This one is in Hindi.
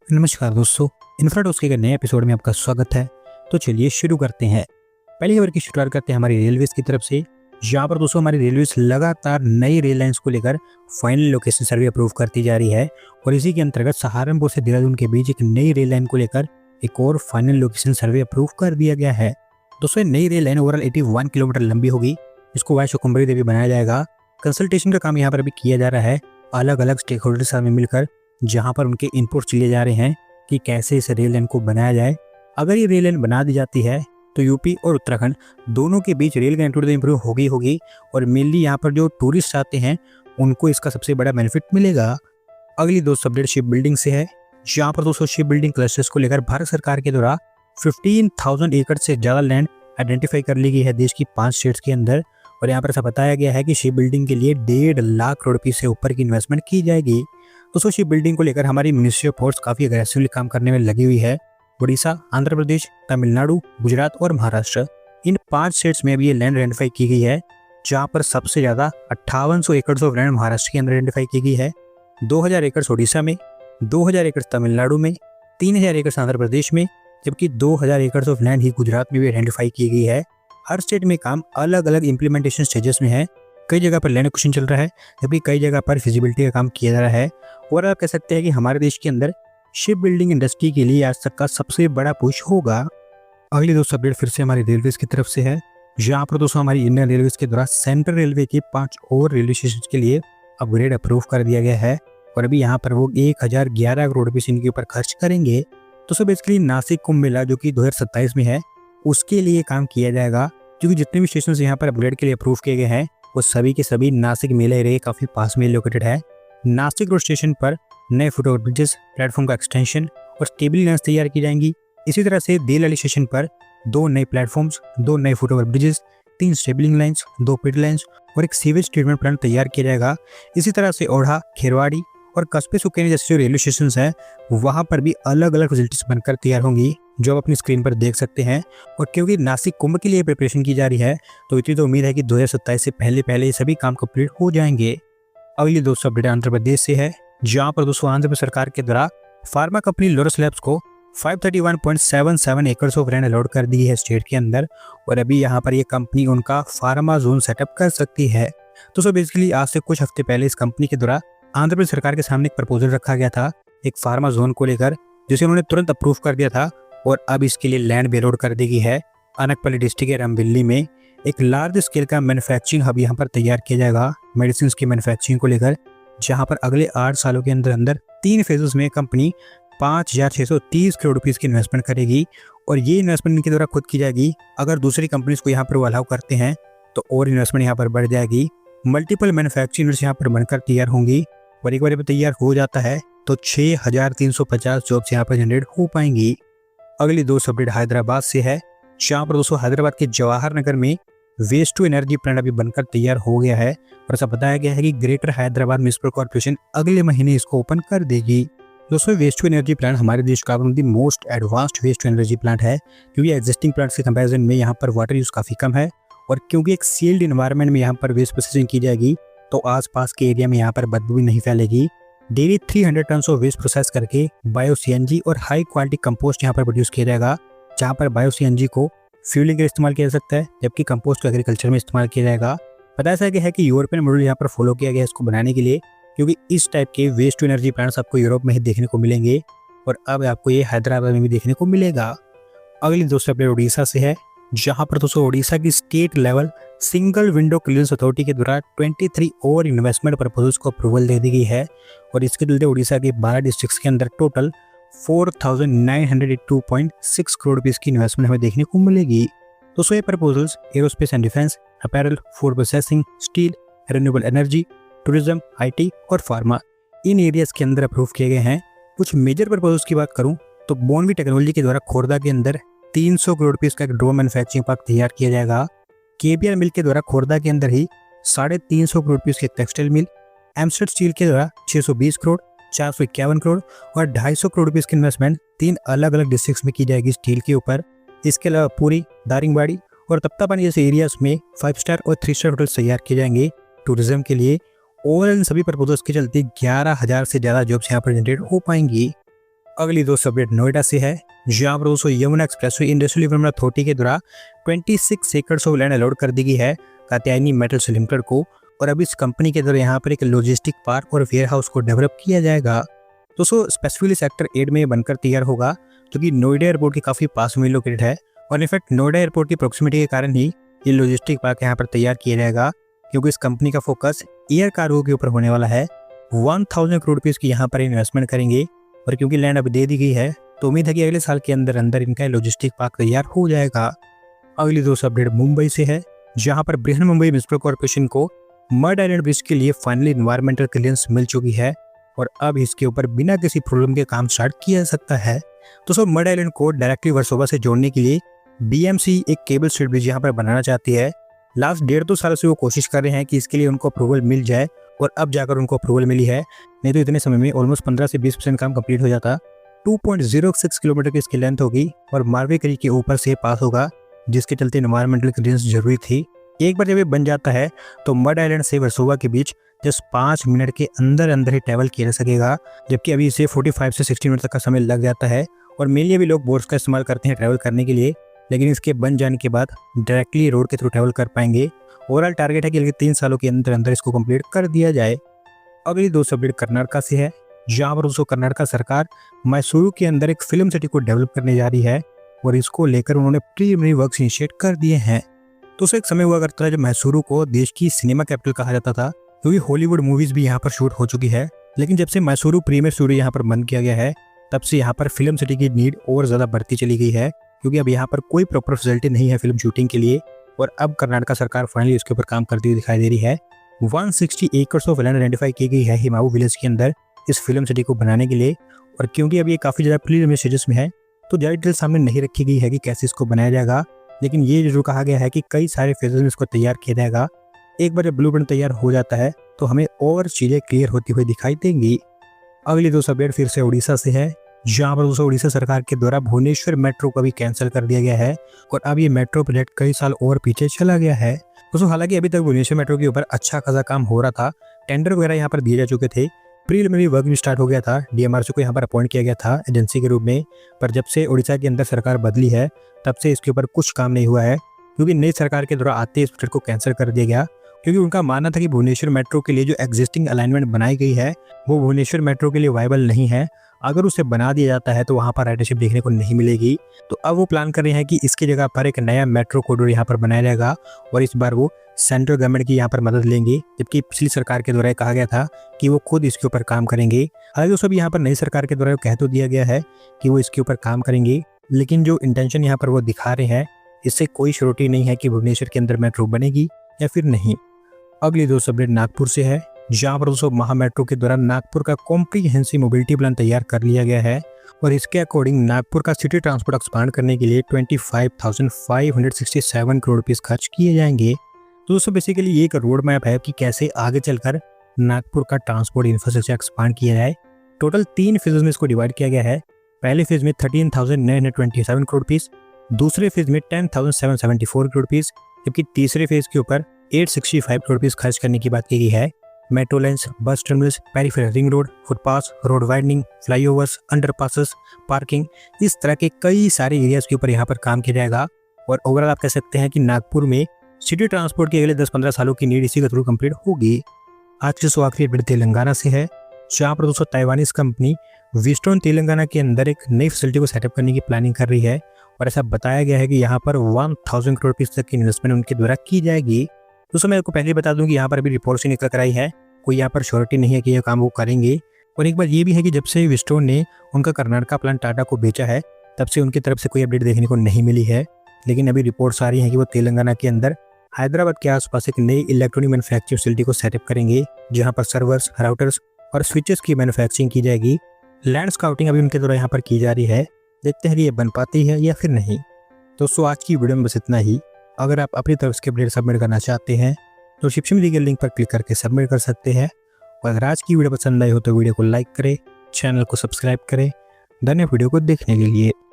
नमस्कार दोस्तों, इन्फ्राटॉक्स के एक नए एपिसोड में आपका स्वागत है। तो चलिए शुरू करते हैं। पहली खबर की शुरुआत करते हैं हमारी रेलवेज की तरफ से। यहाँ पर दोस्तों हमारी रेलवेज लगातार नई रेल लाइंस को लेकर फाइनल लोकेशन सर्वे अप्रूव करती जा रही है और इसी के अंतर्गत सहारनपुर से देहरादून के बीच एक नई रेल लाइन को लेकर एक और फाइनल लोकेशन सर्वे अप्रूव कर दिया गया है। दोस्तों ये नई रेल लाइन ओवरऑल 81 किलोमीटर लंबी होगी। इसको वाया सुकुम्बरी देवी बनाया जाएगा। कंसल्टेशन का काम यहाँ पर अभी किया जा रहा है अलग अलग स्टेक होल्डर्स में मिलकर, जहां पर उनके इनपुट्स लिए जा रहे हैं कि कैसे इस रेल लाइन को बनाया जाए। अगर ये रेल लाइन बना दी जाती है तो यूपी और उत्तराखंड दोनों के बीच रेल कनेक्टिविटी इंप्रूव होगी और मेनली यहाँ पर जो टूरिस्ट आते हैं उनको इसका सबसे बड़ा बेनिफिट मिलेगा। अगली दोस्तों अपडेट शिप बिल्डिंग से है। जहाँ पर दोस्तों शिप बिल्डिंग क्लस्टर्स को लेकर भारत सरकार के द्वारा 15,000 एकड़ से ज़्यादा लैंड आइडेंटिफाई कर ली गई है देश की 5 स्टेट्स के अंदर। और यहाँ पर ऐसा बताया गया है कि शिप बिल्डिंग के लिए 1.5 लाख करोड़ रुपये से ऊपर की इन्वेस्टमेंट की जाएगी। दोस्तों शिप बिल्डिंग को लेकर हमारी मिनिस्ट्री ऑफ पोर्ट्स काफ़ी अग्रेसिवली काम करने में लगी हुई है। उड़ीसा, आंध्र प्रदेश, तमिलनाडु, गुजरात और महाराष्ट्र, इन 5 स्टेट्स में भी ये लैंड आइडेंटिफाई की गई है, जहाँ पर सबसे ज़्यादा 5800 एकड़ ऑफ लैंड महाराष्ट्र के अंदर आइडेंटिफाई की गई है, 2000 एकड़ उड़ीसा में, 2000 एकड़ तमिलनाडु में, 3000 एकड़ आंध्र प्रदेश में, जबकि 2000 एकड़ ऑफ लैंड ही गुजरात में भी आइडेंटिफाई की गई है। हर स्टेट में काम अलग अलग इंप्लीमेंटेशन स्टेजेस में है। कई जगह पर लैंड एक्विजिशन चल रहा है जबकि कई जगह पर फिजिबिलिटी का काम किया जा रहा है। और आप कह सकते हैं कि हमारे देश के अंदर शिप बिल्डिंग इंडस्ट्री के लिए आज तक का सबसे बड़ा पुश होगा। अगली दोस्तों अपडेट फिर से हमारी रेलवेज की तरफ से है। जहाँ पर दोस्तों हमारी इंडियन रेलवेज के द्वारा सेंट्रल रेलवे के 5 और रेलवे स्टेशन के लिए अपग्रेड अप्रूव कर दिया गया है और अभी यहाँ पर वो 1011 करोड़ रुपये इनके ऊपर खर्च करेंगे। तो सब बेसिकली नासिक कुंभ मेला जो कि 2027 में है उसके लिए काम किया जाएगा, क्योंकि जितने भी स्टेशन यहाँ पर अपग्रेड के लिए अप्रूव किए गए हैं वो सभी के सभी नासिक मेले एरिया काफ़ी पास में लोकेटेड है। नासिक रोड स्टेशन पर नए फुटओवर ब्रिजेस, प्लेटफॉर्म का एक्सटेंशन और स्टेबल लाइन्स तैयार की जाएंगी। इसी तरह से देलवाली स्टेशन पर 2 नए प्लेटफॉर्म्स, 2 नए फुटओवर ब्रिजेस, 3 स्टेबलिंग लाइन्स, 2 पिट लाइन्स और एक सीवेज ट्रीटमेंट प्लांट तैयार किया जाएगा। इसी तरह से ओढ़ा, खेरवाड़ी और कस्बे सुकेनी जैसे जो रेलवे स्टेशन हैं वहाँ पर भी अलग अलग फैसिलिटीज बनकर तैयार होंगी, जो आप अपनी स्क्रीन पर देख सकते हैं। और क्योंकि नासिक कुंभ के लिए प्रिपरेशन की जा रही है तो इतनी तो उम्मीद है कि 2027 से पहले ये सभी काम कंप्लीट हो जाएंगे। अगली दोस्तों अपडेट आंध्र प्रदेश से है। जहाँ पर दोस्तों आंध्र प्रदेश सरकार के द्वारा फार्मा कंपनी लोरस लैब्स को 531.77 एकड़ ऑफ लैंड अलॉट कर दी है स्टेट के अंदर और अभी यहाँ पर ये कंपनी उनका फार्मा जोन सेटअप कर सकती है। तो सो बेसिकली आज से कुछ हफ्ते पहले इस कंपनी के द्वारा आंध्र प्रदेश सरकार के सामने एक प्रपोजल रखा गया था एक फार्मा जोन को लेकर, जिसे उन्होंने तुरंत अप्रूव कर दिया था और अब इसके लिए लैंड भी अलॉट कर दी गई है। अनकपल्ली डिस्ट्रिक्ट के रामबिल्ली में एक लार्ज स्केल का मैन्युफैक्चरिंग हब यहाँ पर तैयार किया जाएगा मेडिसिन की मैन्युफैक्चरिंग को लेकर, जहाँ पर अगले 8 सालों के अंदर 3 फेजेस में कंपनी 5,630 करोड़ रुपीज़ की इन्वेस्टमेंट करेगी और ये इन्वेस्टमेंट इनके द्वारा खुद की जाएगी। अगर दूसरी कंपनीज को यहाँ पर वो अलाउ करते हैं तो और इन्वेस्टमेंट यहाँ पर बढ़ जाएगी। मल्टीपल मैन्युफैक्चरिंग यूनिट्स यहाँ पर बनकर तैयार होंगी और एक बार तैयार हो जाता है तो 6,350 जॉब्स यहाँ पर जनरेट हो पाएंगी। अगली दोस्तों अपडेट हैदराबाद से है। जहाँ पर दोस्तों हैदराबाद के जवाहर नगर में वेस्ट टू एनर्जी प्लांट अभी बनकर तैयार हो गया है और ऐसा बताया गया है कि ग्रेटर हैदराबाद म्युनिसिपल कॉर्पोरेशन अगले महीने इसको ओपन कर देगी। दोस्तों वेस्ट टू एनर्जी प्लांट हमारे देश का one of the most advanced waste to energy plant है, क्योंकि एग्जिस्टिंग प्लांट्स के कंपैरिजन में यहाँ पर वाटर यूज काफ़ी कम है और क्योंकि एक सील्ड इन्वायरमेंट में यहाँ पर वेस्ट प्रोसेसिंग की जाएगी तो आसपास के एरिया में यहाँ पर बदबू भी नहीं फैलेगी। Daily 300 ton of waste process करके बायो सीएनजी और हाई क्वालिटी कंपोस्ट यहाँ पर प्रोड्यूस किया जाएगा, जहाँ पर बायो सीएनजी को फ्यूलिंग के लिए इस्तेमाल किया जा सकता है जबकि कंपोस्ट को एग्रीकल्चर में इस्तेमाल किया जाएगा। पता ऐसा है कि यूरोपियन मॉडल यहाँ पर फॉलो किया गया है इसको बनाने के लिए, क्योंकि इस टाइप के वेस्ट टू एनर्जी प्लांट्स आपको यूरोप में ही देखने को मिलेंगे और अब आपको ये हैदराबाद में भी देखने को मिलेगा। अगली दोस्तों अपडेट उड़ीसा से है। जहाँ पर दोस्तों उड़ीसा की state level single window clearance authority के द्वारा 23 और इन्वेस्टमेंट प्रपोजल्स को अप्रूवल दे दी गई है और इसके चलते उड़ीसा के 12 डिस्ट्रिक्ट्स के अंदर टोटल 4,982.6 करोड़ रुपीज़ की इन्वेस्टमेंट हमें देखने को मिलेगी। दोस्तों ये proposals aerospace and defence, apparel, food processing, steel, renewable energy, tourism, IT और फार्मा इन एरियाज के अंदर अप्रूव किए गए हैं। कुछ मेजर प्रपोजल्स की बात करूँ तो बोनवी टेक्नोलॉजी के द्वारा खोर्धा के अंदर 300 करोड़ रुपीज़ का एक ड्रोन मैन्युफैक्चरिंग पार्क तैयार किया जाएगा। KBR मिल के द्वारा खोर्धा के अंदर ही 350 करोड़ रुपीज़ की टेक्सटाइल मिल, एमसेट स्टील के द्वारा 620 करोड़, 451 करोड़ और 250 करोड़ रुपीज़ की इन्वेस्टमेंट 3 अलग अलग डिस्ट्रिक्ट्स में की जाएगी स्टील के ऊपर। इसके अलावा पूरी, दारिंगबाड़ी और तप्तापानी जैसे एरियाज में 5 स्टार और 3 स्टार होटल्स तैयार किए जाएंगे टूरिज्म के लिए। और इन सभी प्रपोजल्स के चलते 11,000 से ज़्यादा जॉब्स यहाँ पर जनरेट हो पाएंगी। अगली दोस्तों अपडेट नोएडा से है, जहां पर दोस्तों Yamuna express way industrial development authority के द्वारा 26 एकड़ ऑफ लैंड अलॉट कर दी गई है कात्यायनी मेटल्स लिमिटेड को। और अब इस कंपनी के द्वारा यहाँ पर एक लॉजिस्टिक पार्क और वेयर हाउस को डेवलप किया जाएगा। दोस्तों स्पेसिफिकली सेक्टर 8 में बनकर तैयार होगा, जो कि नोएडा एयरपोर्ट के काफ़ी पास में लोकेटेड है। और इनफैक्ट नोएडा एयरपोर्ट की प्रोक्सिमिटी के कारण ही ये लॉजिस्टिक पार्क यहाँ पर तैयार किया जाएगा, क्योंकि इस कंपनी का फोकस एयर कार्गो के ऊपर होने वाला है। 1000 करोड़ रुपीज़ की यहाँ पर इन्वेस्टमेंट करेंगे। और क्योंकि लैंड अब दे दी गई है तो उम्मीद है कि अगले साल के अंदर अंदर इनका लॉजिस्टिक पार्क तैयार हो जाएगा। अगली दोस्तों अपडेट मुंबई से है, जहां पर बृहन मुंबई म्युनिसिपल कॉर्पोरेशन को मड आइलैंड ब्रिज के लिए फाइनली इन्वायरमेंटल क्लियरेंस मिल चुकी है और अब इसके ऊपर बिना किसी प्रॉब्लम के काम स्टार्ट किया जा सकता है। दोस्तों मड आइलैंड को डायरेक्टली वर्सोवा से जोड़ने के लिए BMC एक केबल स्ट्रीट ब्रिज यहाँ पर बनाना चाहती है। लास्ट 1.5-2 साल से वो कोशिश कर रहे हैं कि इसके लिए उनको अप्रूवल मिल जाए और अब जाकर उनको अप्रूवल मिली है, नहीं तो इतने समय में ऑलमोस्ट 15 से 20% काम कंप्लीट हो जाता। 2.06 किलोमीटर की इसकी लेंथ होगी और मारवे करी के ऊपर से पास होगा, जिसके चलते एनवायरमेंटल क्लियरेंस जरूरी थी। एक बार जब ये बन जाता है तो मड आइलैंड से वर्सोवा के बीच जस्ट 5 मिनट के अंदर अंदर ही ट्रैवल किया जा सकेगा, जबकि अभी इसे 45 से 60 मिनट तक का समय लग जाता है। और मेनली अभी लोग बोट्स का इस्तेमाल करते हैं ट्रैवल करने के लिए, लेकिन इसके बन जाने के बाद डायरेक्टली रोड के थ्रू ट्रैवल कर पाएंगे। ओवरऑल टारगेट है कि अगले 3 सालों के अंदर अंदर इसको कंप्लीट कर दिया जाए। अगली दोस्तों अपडेट कर्नाटका से है, जहाँ पर दोस्तों कर्नाटका सरकार मैसूरू के अंदर एक फिल्म सिटी को डेवलप करने जा रही है और इसको लेकर उन्होंने प्रीलिमिनरी वर्क्स इनिशिएट कर दिए हैं। तो उसे एक समय हुआ करता है जब मैसूरू को देश की सिनेमा कैपिटल कहा जाता था, क्योंकि हॉलीवुड मूवीज भी यहाँ पर शूट हो चुकी है। लेकिन जब से मैसूरू प्रीमियर स्टूडियो यहाँ पर बंद किया गया है, तब से यहाँ पर फिल्म सिटी की नीड और ज़्यादा बढ़ती चली गई है, क्योंकि अब यहाँ पर कोई प्रॉपर फैसिलिटी नहीं है फिल्म शूटिंग के लिए। और अब कर्नाटका सरकार फाइनली इसके ऊपर काम करती हुई दिखाई दे रही है। 160 एकड़ ऑफ लैंड आइडेंटिफाई की गई है हिमाऊ विलेज के अंदर इस फिल्म सिटी को बनाने के लिए। और क्योंकि अब ये काफ़ी ज़्यादा प्रीलिमिनरी स्टेजेस में है, तो ज़्यादा डिटेल सामने नहीं रखी गई है कि कैसे इसको बनाया जाएगा, लेकिन ये जरूर कहा गया है कि कई सारे फेजेस में इसको तैयार किया जाएगा। एक बार जब ब्लूप्रिंट तैयार हो जाता है तो हमें और चीज़ें क्लियर होती हुई दिखाई देंगी। अगली दोस्तों अपडेट फिर से उड़ीसा से है, जहाँ पर दोस्तों उड़ीसा सरकार के द्वारा भुवनेश्वर मेट्रो को भी कैंसिल कर दिया गया है और अब ये मेट्रो प्रोजेक्ट कई साल और पीछे चला गया है। दोस्तों हालांकि अभी तक भुवनेश्वर मेट्रो के ऊपर अच्छा खासा काम हो रहा था, टेंडर वगैरह यहाँ पर दिए जा चुके थे, प्रीलिमिनरी वर्क भी स्टार्ट हो गया था, DMRC को यहाँ पर अपॉइंट किया गया था एजेंसी के रूप में। पर जब से उड़ीसा के अंदर सरकार बदली है तब से इसके ऊपर कुछ काम नहीं हुआ है, क्योंकि नई सरकार के द्वारा आते इस प्रोजेक्ट को कैंसिल कर दिया गया, क्योंकि उनका मानना था कि भुवनेश्वर मेट्रो के लिए जो एग्जिस्टिंग अलाइनमेंट बनाई गई है वो भुवनेश्वर मेट्रो के लिए वायबल नहीं है। अगर उसे बना दिया जाता है तो वहाँ पर राइडरशिप देखने को नहीं मिलेगी। तो अब वो प्लान कर रहे हैं कि इसकी जगह पर एक नया मेट्रो कॉरिडोर यहाँ पर बनाया जाएगा और इस बार वो सेंट्रल गवर्नमेंट की यहाँ पर मदद लेंगे, जबकि पिछली सरकार के द्वारा कहा गया था कि वो खुद इसके ऊपर काम करेंगे। हालांकि दोस्तों यहाँ पर नई सरकार के द्वारा कह तो दिया गया है कि वो इसके ऊपर काम करेंगे, लेकिन जो इंटेंशन यहाँ पर वो दिखा रहे हैं इससे कोई श्योरिटी नहीं है कि भुवनेश्वर के अंदर मेट्रो बनेगी या फिर नहीं। अगली दोस्तों अपडेट नागपुर से है, जहाँ पर दोस्तों महा मेट्रो के द्वारा नागपुर का कॉम्प्रिहेंसिव मोबिलिटी प्लान तैयार कर लिया गया है और इसके अकॉर्डिंग नागपुर का सिटी ट्रांसपोर्ट एक्सपांड करने के लिए 25,567 करोड़ रुपीस खर्च किए जाएंगे। तो दोस्तों बेसिकली ये एक रोड मैप है कि कैसे आगे चलकर नागपुर का ट्रांसपोर्ट इंफ्रास्ट्रक्चर एक्सपांड किया जाए। टोटल 3 फेजेज में इसको डिवाइड किया गया है। पहले फेज में 13,927 करोड़ रुपीस, दूसरे फेज में 10,774 करोड़ रुपीस, जबकि तीसरे फेज के ऊपर 865 करोड़ रुपीस खर्च करने की बात की गई है। मेट्रो लाइन्स, बस terminals, peripheral ring road, footpath, road widening, flyovers, underpasses, parking, इस तरह के कई सारे एरियाज के ऊपर यहाँ पर काम किया जाएगा। और ओवरऑल आप कह सकते हैं कि नागपुर में सिटी ट्रांसपोर्ट के अगले 10-15 सालों की नीड इसी के थ्रू कंप्लीट होगी। आज की आखिरी अपडेट तेलंगाना से है, जहाँ पर दोस्तों ताइवानीज कंपनी विस्टोन तेलंगाना के अंदर एक नई फैसिलिटी को सेटअप करने की प्लानिंग कर रही है और ऐसा बताया गया है कि यहाँ पर 1000 करोड़ रुपीस तक की इन्वेस्टमेंट उनके द्वारा की जाएगी। दोस्तों मैं आपको पहले बता दूं कि यहाँ पर अभी रिपोर्ट से निकल कर आई है, कोई यहाँ पर श्योरिटी नहीं है कि ये काम वो करेंगे। और एक बात ये भी है कि जब से विस्टोन ने उनका कर्नाटका प्लांट टाटा को बेचा है तब से उनकी तरफ से कोई अपडेट देखने को नहीं मिली है, लेकिन अभी रिपोर्ट्स आ रही हैं कि वो तेलंगाना के अंदर हैदराबाद के आसपास एक नई इलेक्ट्रॉनिक मैन्युफैक्चरिंग फैसिलिटी को सेटअप करेंगे, जहाँ पर सर्वर्स, राउटर्स और स्विचेस की मैन्युफैक्चरिंग की जाएगी। लैंड स्काउटिंग अभी उनके द्वारा यहाँ पर की जा रही है, देखते हैं कि ये बन पाती है या फिर नहीं। दोस्तों आज की वीडियो में बस इतना ही। अगर आप अपनी तरफ से अपडेट सबमिट करना चाहते हैं तो डिस्क्रिप्शन में दी गई लिंक पर क्लिक करके सबमिट कर सकते हैं। और अगर आज की वीडियो पसंद आई हो तो वीडियो को लाइक करें, चैनल को सब्सक्राइब करें। धन्यवाद वीडियो को देखने के लिए।